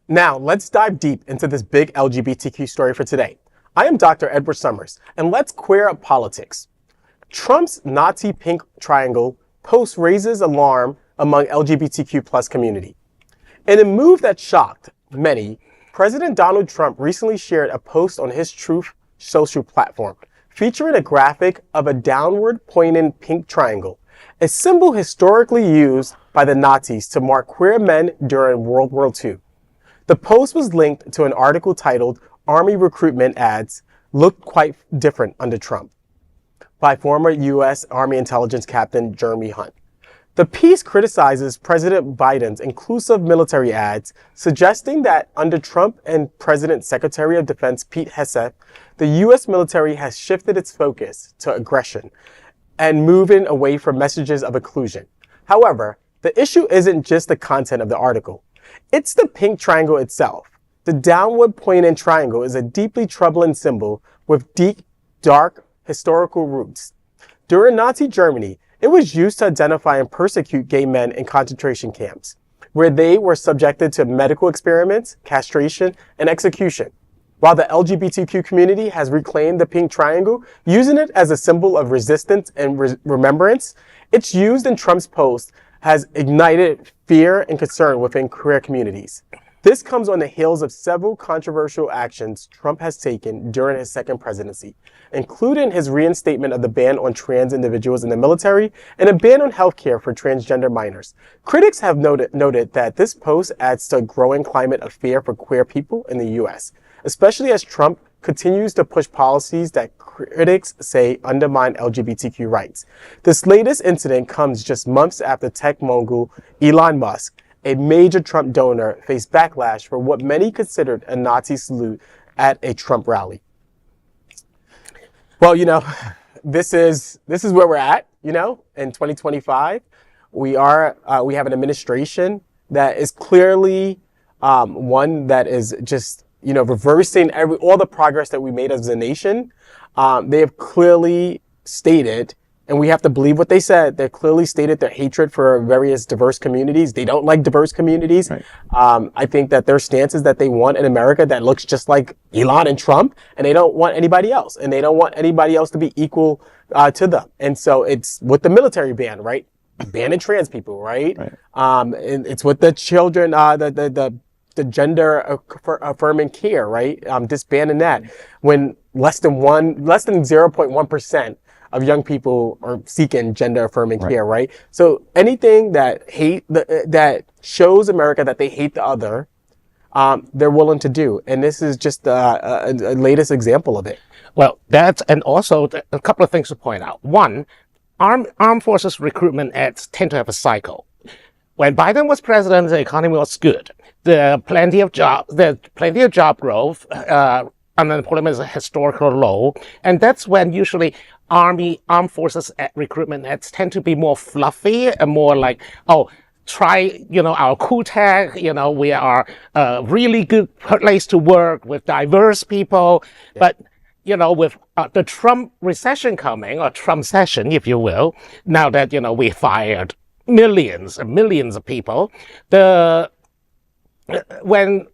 Now, let's dive deep into this big LGBTQ story for today. I am Dr. Edward Summers, and let's queer up politics. Trump's Nazi pink triangle post raises alarm among LGBTQ plus community. In a move that shocked many, President Donald Trump recently shared a post on his Truth social platform featuring a graphic of a downward pointing pink triangle, a symbol historically used by the Nazis to mark queer men during World War II. The post was linked to an article titled "Army Recruitment Ads Looked Quite Different Under Trump" by former U.S. Army Intelligence Captain Jeremy Hunt. The piece criticizes President Biden's inclusive military ads, suggesting that under Trump and President Secretary of Defense Pete Hegseth, the U.S. military has shifted its focus to aggression and moving away from messages of inclusion. However, the issue isn't just the content of the article. It's the pink triangle itself. The downward pointing triangle is a deeply troubling symbol with deep, dark, historical roots. During Nazi Germany, it was used to identify and persecute gay men in concentration camps, where they were subjected to medical experiments, castration, and execution. While the LGBTQ community has reclaimed the pink triangle, using it as a symbol of resistance and remembrance, its use in Trump's post has ignited fear and concern within queer communities. This comes on the heels of several controversial actions Trump has taken during his second presidency, including his reinstatement of the ban on trans individuals in the military and a ban on healthcare for transgender minors. Critics have noted that this post adds to a growing climate of fear for queer people in the U.S., especially as Trump continues to push policies that critics say undermine LGBTQ rights. This latest incident comes just months after tech mogul Elon Musk, a major Trump donor, faced backlash for what many considered a Nazi salute at a Trump rally. Well, this is where we're at, in 2025. We have an administration that is clearly one that is just, reversing all the progress that we made as a nation. They have clearly stated, and we have to believe what they said, they clearly stated their hatred for various diverse communities. They don't like diverse communities. Right. I think that their stance is that they want an America that looks just like Elon and Trump, and they don't want anybody else. And they don't want anybody else to be equal to them. And so it's with the military ban, right? Banning trans people, right? And it's with the children, the gender affirming care, right? Disbanding that when less than 0.1% of young people are seeking gender affirming care, right? So anything that that shows America that they hate the other, they're willing to do. And this is just a latest example of it. Well, and also a couple of things to point out. One, armed forces recruitment ads tend to have a cycle. When Biden was president, the economy was good. There's plenty of job growth. Unemployment is a historical low. And that's when usually armed forces recruitment ads tend to be more fluffy and more like, try, our cool tech, we are a really good place to work with diverse people. Yeah. But, with the Trump recession coming, or Trump session, if you will, now that, we fired millions and millions of people, when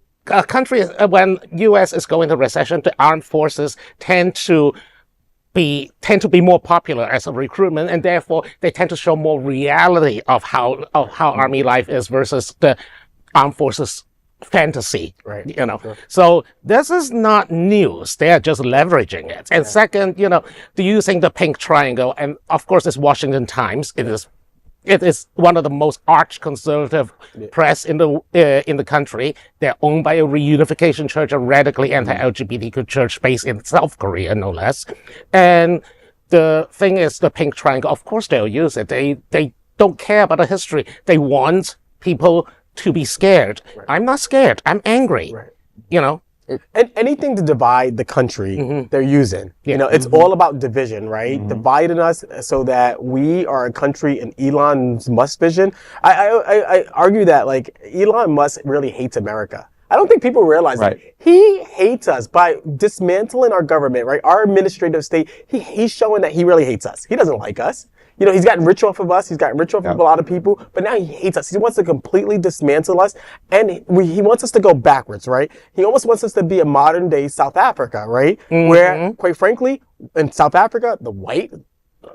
U.S. is going into recession, the armed forces tend to be more popular as a recruitment, and therefore they tend to show more reality of how army life is versus the armed forces fantasy, right? Sure. So this is not news. They are just leveraging it. And second, using the pink triangle, and of course it's Washington Times. It is one of the most arch-conservative press in the country. They're owned by a reunification church, a radically anti-LGBTQ church based in South Korea, no less. And the thing is, the pink triangle, of course they'll use it. They don't care about the history. They want people to be scared. Right. I'm not scared. I'm angry. Right. And anything to divide the country, they're using. Yeah. It's all about division, right? Dividing us so that we are a country in Elon Musk's vision. I argue that Elon Musk really hates America. I don't think people realize that. He hates us by dismantling our government, right? Our administrative state. He's showing that he really hates us. He doesn't like us. he's gotten rich off of us. He's gotten rich off of a lot of people, but now he hates us. He wants to completely dismantle us, and he wants us to go backwards, right? He almost wants us to be a modern day South Africa, right? Where, quite frankly, in South Africa, the white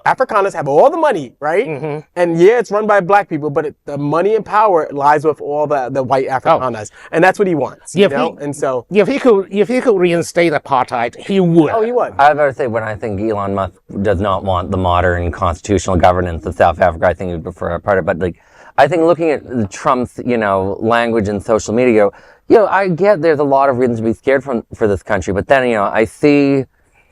Afrikaners have all the money, right? And yeah, it's run by black people, but the money and power lies with all the white Afrikaners, and that's what he wants. And so if he could reinstate apartheid, he would. Oh, he would. I better say, when I think Elon Musk does not want the modern constitutional governance of South Africa, I think he'd prefer apartheid. But I think looking at Trump's, language in social media, I get there's a lot of reasons to be scared for this country, but then, I see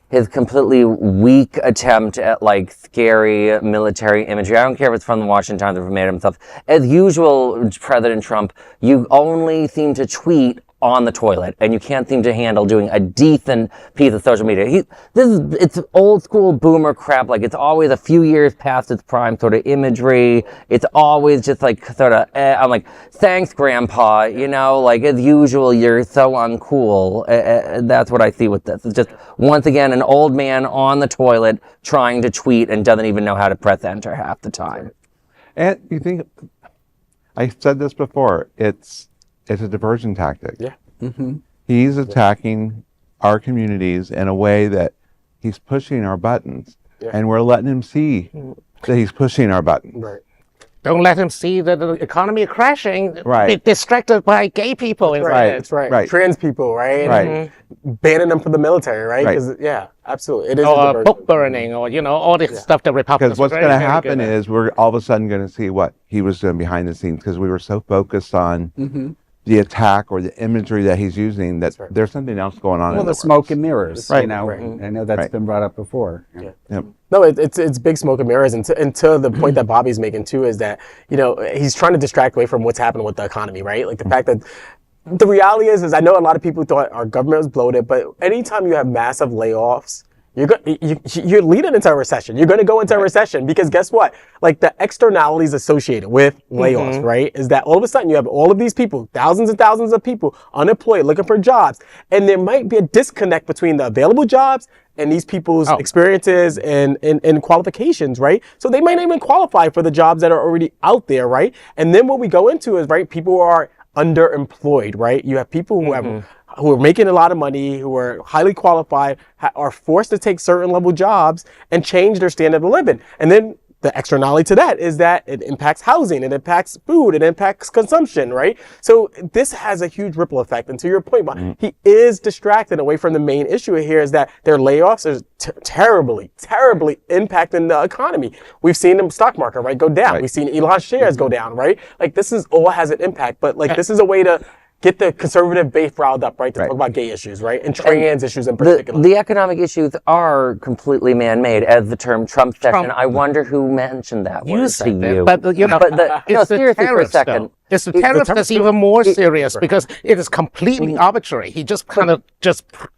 his completely weak attempt at scary military imagery. I don't care if it's from the Washington Times or from made himself. As usual, President Trump, you only seem to tweet on the toilet, and you can't seem to handle doing a decent piece of social media. It's old school boomer crap. It's always a few years past its prime sort of imagery. It's always just I'm like, thanks, Grandpa. As usual, you're so uncool. That's what I see with this. It's just, once again, an old man on the toilet trying to tweet and doesn't even know how to press enter half the time. And you think, I said this before, it's a diversion tactic. Yeah. He's attacking our communities in a way that he's pushing our buttons, and we're letting him see that he's pushing our buttons. Right. Don't let him see that the economy is crashing. Right. Distracted by gay people. That's right. Trans people, right? Right. Banning them from the military, right? Right. Yeah, absolutely. It is Or book burning, or all this stuff that Republicans. Because what's going to happen is we're all of a sudden going to see what he was doing behind the scenes, because we were so focused on the attack or the imagery that he's using that there's something else going on. Well, the smoke and mirrors, Right. I know that's been brought up before. Yep. No, it's big smoke and mirrors, and to the point that Bobby's making too is that he's trying to distract away from what's happening with the economy, right? The fact that the reality is I know a lot of people thought our government was bloated, but anytime you have massive layoffs, you're leading into a recession. You're going to go into a recession because guess what? The externalities associated with layoffs, right, is that all of a sudden you have all of these people, thousands and thousands of people unemployed, looking for jobs, and there might be a disconnect between the available jobs and these people's experiences and qualifications, right? So they might not even qualify for the jobs that are already out there, right? And then what we go into is, right, people are underemployed, right? You have people who are making a lot of money, who are highly qualified, are forced to take certain level jobs and change their standard of living. And then the externality to that is that it impacts housing, it impacts food, it impacts consumption, right? So this has a huge ripple effect. And to your point, he is distracted away from the main issue here, is that their layoffs are terribly impacting the economy. We've seen the stock market, right, go down. We've seen Elon's shares go down, right? This is all has an impact, but this is a way to get the conservative base riled up, right, to talk about gay issues, right, and trans issues in particular. The economic issues are completely man-made, as the term Trump session. I wonder who mentioned that word to you. But seriously for a second. It's the tariff that's even more serious because it is completely arbitrary. He just kind of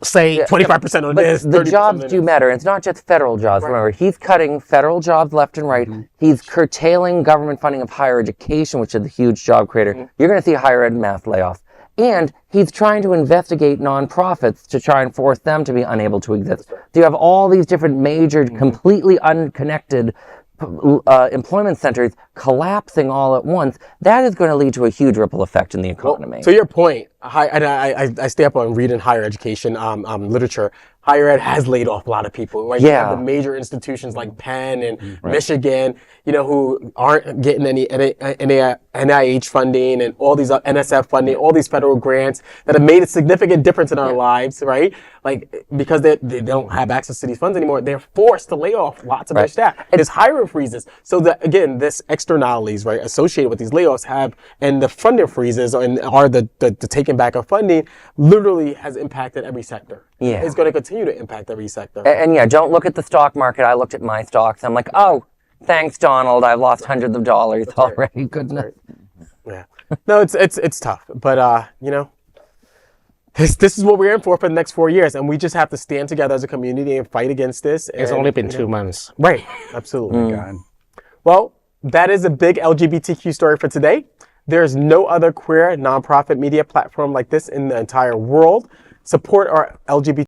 say 25% on this. The jobs do matter. It's not just federal jobs. Remember, he's cutting federal jobs left and right. He's curtailing government funding of higher education, which is a huge job creator. You're going to see higher ed mass layoffs. And he's trying to investigate nonprofits to try and force them to be unable to exist. So you have all these different major, completely unconnected employment centers collapsing all at once. That is going to lead to a huge ripple effect in the economy. Well, to your point, I stay up on reading higher education literature. Higher ed has laid off a lot of people, right? You have the major institutions like Penn and Michigan, who aren't getting any NIH funding and all these NSF funding, all these federal grants that have made a significant difference in our lives, right? Because they don't have access to these funds anymore, they're forced to lay off lots of their staff. There's hiring freezes. So that, again, this externalities, right, associated with these layoffs and the funding freezes are the taking back of funding literally has impacted every sector. Yeah. It's going to continue to impact every sector. And don't look at the stock market. I looked at my stocks. I'm like, oh, thanks, Donald. I've lost hundreds of dollars already. Goodness. Yeah. No, it's tough. But, this is what we're in for the next 4 years. And we just have to stand together as a community and fight against this. It's only been 2 months. Right. Absolutely. God. Well, that is a big LGBTQ story for today. There's no other queer nonprofit media platform like this in the entire world. Support our LGBT